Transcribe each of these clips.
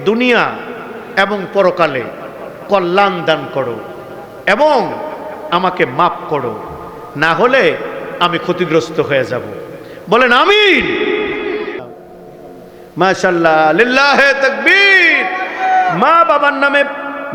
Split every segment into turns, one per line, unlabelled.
দুনিয়া এবং পরকালে কল্যাণ দান করো এবং আমাকে মাফ করো, না হলে আমি ক্ষতিগ্রস্ত হয়ে যাব। বলেন আমিন। মাশাআল্লাহ, লিল্লাহে তাকবীর। মা বাবার নামে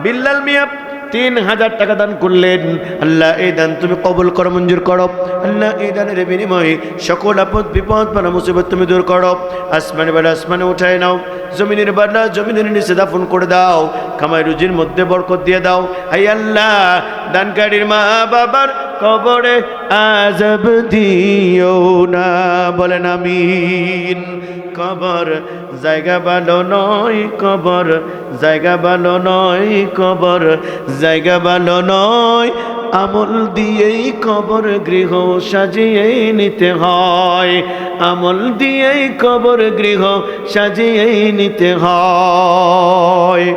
বিল্লাল মিয়া 3000 টাকা দান করলেন। আল্লাহ এই দান তুমি কবুল করো, মঞ্জুর করো। আল্লাহ এই দানের বিনিময়ে সকল আপদ বিপদ বালা মুসিবত তুমি দূর করো। আসমানে বালা আসমানে উঠায় নাও, জমিনের বালা জমিনের নিচে দাফন করে দাও, কামাই রুজির মধ্যে বরকত দিয়ে দাও। আই আল্লাহ দানকারীর মা বাবার কবরে আযাব দিও না। বলেন আমিন। কবর জায়গা ভালো নয়, কবর জায়গা ভালো নয়, কবর জায়গা ভালো নয়। আমল দিয়েই কবর গৃহ সাজিয়ে নিতে হয়, আমল দিয়েই কবর গৃহ সাজিয়ে নিতে হয়।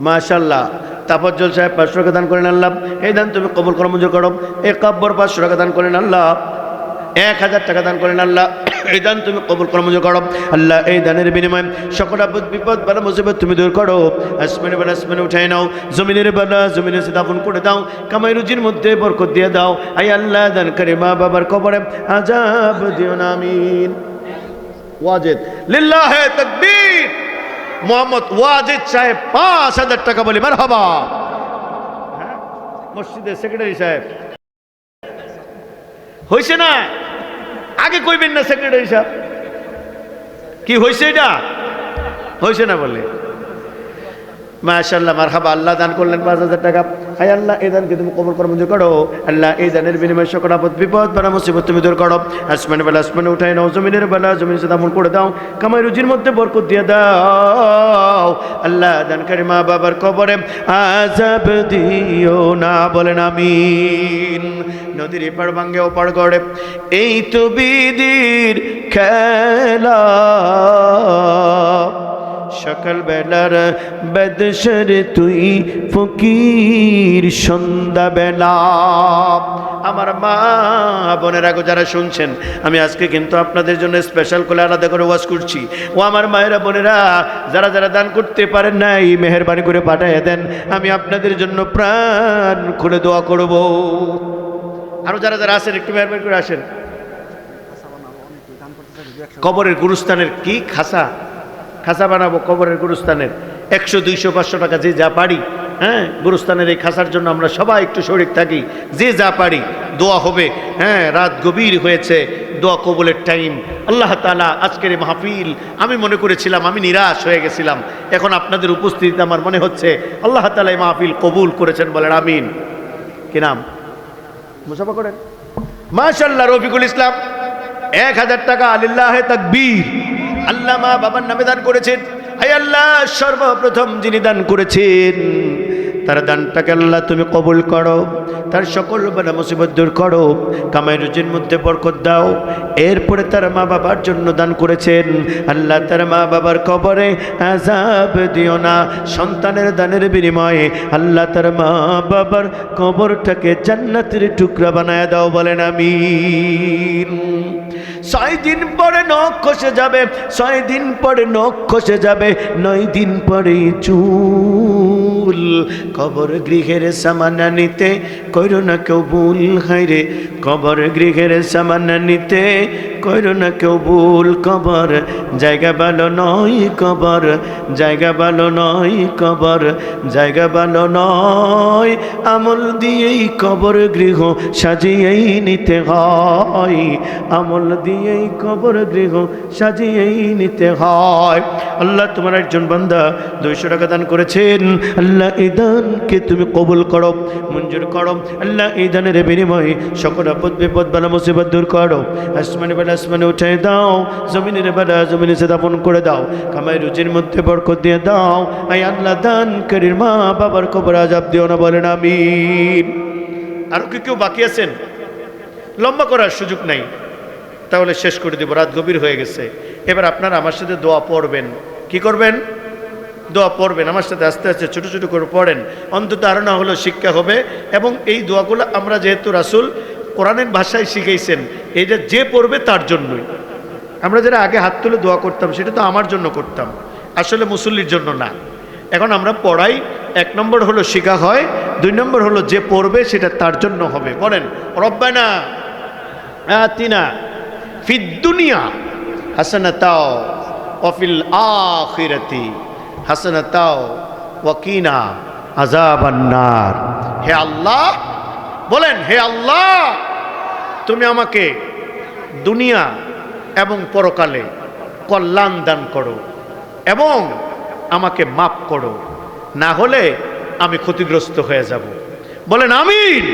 মাশাআল্লাহ। তাফজ্জল সাহেব 500 টাকা দান করেন। আল্লাহ এই দান তুমি কবুল করো, মঞ্জুর করো। একাব্বর 500 টাকা দান করেন। আল্লাহ 1000 টাকা দান করেন। আল্লাহ এই দান তুমি কবুল করো, মঞ্জুর করো। আল্লাহ এই দানের বিনিময়ে সকল আপদ বিপদ বালা মুসিবত তুমি দূর করো। আসমানে বালা আসমানে উঠাই নাও, জমিনের বালা জমিনে দাফন করে দাও, কামাই রুজির মধ্যে বরকত দিয়ে দাও। আই আল্লাহ দানকারী মা বাবার কবরে আযাব দিও না। আমিন। ওয়াজিদ লিল্লাহে তাকবীর। মোহাম্মদ ওয়াজিদ সাহেব 5000 টাকা বলি মারহাবা। মসজিদের সেক্রেটারি সাহেব হইছে না? আগে কইবেন না সেক্রেটারি সাহেব কি হইছে? এটা হইছে না বলে মাশাআল্লাহ মারহাবা। আল্লাহ দান করলেন 5000 টাকা। হায় আল্লাহ এই দানকে তুমি কবুল করো, মঞ্জুর করো। আল্লাহ এই দানের বিনিময়ে সকল আপদ বিপদ বালা মুসিবত তুমি দূর করো। আসমানে বালা আসমানে উঠাই নাও, জমিনের বালা জমিনে দাফন করে দাও, কামাই রুজির মধ্যে বরকত দিয়ে দাও। আল্লাহ দানকারী মা বাবার কবরে আযাব দিও না। বলেন আমিন। নদীর এপার ভাঙ্গে ওপার গড়ে এই তো বিধির খেলা, সকাল বেলার বেদশর তুই ফকির সন্ধ্যা বেলা। আমার মা বোনেরা গো যারা শুনছেন, আমি আজকে কিন্তু আপনাদের জন্য স্পেশাল করে আলাদা করে ওয়াজ করছি। ও আমার মায়েরা বোনেরা যারা যারা দান করতে পারেন নাই, মেহেরবানি করে পাঠিয়ে দেন, আমি আপনাদের জন্য প্রাণ খুলে দোয়া করব। আরো যারা যারা আসেন একটু মেহেরবানি করে আসেন। কবরের গুরুস্থানের কি খাসা খাসা বানাবো, কবরের গুরুস্থানের 100 200 500 টাকা যে যা পারি। হ্যাঁ, গুরুস্থানের এই খাসার জন্য আমরা সবাই একটু শরীক থাকি, যে যা পারি দোয়া হবে। হ্যাঁ, রাত গভীর হয়েছে, দোয়া কবুলের টাইম। আল্লাহ তাআলা আজকের এই মাহফিল আমি মনে করেছিলাম আমি নিরাশ হয়ে গেছিলাম, এখন আপনাদের উপস্থিতিতে আমার মনে হচ্ছে আল্লাহ তাআলা এই মাহফিল কবুল করেছেন। বলেন আমিন। কি নাম? মুসাফা করেন। মাশাআল্লাহ রফিকুল ইসলাম 1000 টাকা। লিল্লাহে তাকবীর। আল্লাহ মা বাবার নামে দান করেছেন। হায় আল্লাহ সর্বপ্রথম যিনি দান করেছেন তার দানটাকে আল্লাহ তুমি কবুল করো, তার সকল বালা মুসিবত দূর করো, কামাই রুজির মধ্যে বরকত দাও। এরপরে তার মা বাবার জন্য দান করেছেন, আল্লাহ তার মা বাবার কবরে আযাব দিও না। সন্তানের দানের বিনিময়ে আল্লাহ তার মা বাবার কবরটাকে জান্নাতের টুকরা বানায় দাও। বলেন আমিন। 6 দিন পরে নখ খসে যাবে, 6 দিন পরে নখ খসে যাবে, 9 দিন পরে চুল। কবর গৃহের সামান নিতে কইরো না কেউ ভুল। হায়রে কবর গৃহের সামান নিতে কইরো না কেউ ভুল। কবর জায়গা ভালো নয়, কবর জায়গা ভালো নয়, কবর জায়গা ভালো নয়। আমল দিয়েই কবর গৃহ সাজিয়েই নিতে হয়, আমল দিয়েই কবর গৃহ সাজিয়েই নিতে হয়। আল্লাহ তোমার একজন বান্দা 200 টাকা দান করেছেন। আল্লাহ এই দানকে তুমি কবুল করো, মঞ্জুর করো। আল্লাহ এই দানের বিনিময়ে সকল আপদ বিপদ বালা মুসিবত দূর করো। আসমানে বালা আসমানে উঠে দাও, জমিনের বালা জমিনে দাফন করে দাও, কামাই রুজির মধ্যে বরকত দিয়ে দাও। আই আল্লাহ দানকারীর মা বাবার কবর আযাব দিও না। বলেন আমিন। আর কি কেউ বাকি আছেন? লম্বা করার সুযোগ নাই, তাহলে শেষ করে দেব, রাত গভীর হয়ে গেছে। এবার আপনারা আমার সাথে দোয়া পড়বেন। কি করবেন? দোয়া পড়বেন আমার সাথে, আস্তে আস্তে ছোটো ছোটো করে পড়েন, অন্তত আর না হলো শিক্ষা হবে। এবং এই দোয়াগুলো আমরা যেহেতু রাসূল কোরআনের ভাষায় শিখাইছেন, এইটা যে পড়বে তার জন্যই। আমরা যারা আগে হাত তুলে দোয়া করতাম সেটা তো আমার জন্য করতাম, আসলে মুসল্লির জন্য না। এখন আমরা পড়াই, 1 নম্বর হলো শিখা হয়, 2 নম্বর হলো যে পড়বে সেটা তার জন্য হবে। বলেন রব্বানা আতিনা ফিদ দুনিয়া হাসানাতাও ওয়া ফিল আখিরাতি হাসানাতাও ওয়া কিনা আযাবান নার। হে আল্লাহ, বলেন হে আল্লাহ, তুমি আমাকে দুনিয়া এবং পরকালে কল্যাণ দান করো এবং আমাকে মাফ করো, না হলে আমি ক্ষতিগ্রস্ত হয়ে যাব। বলেন আমিন।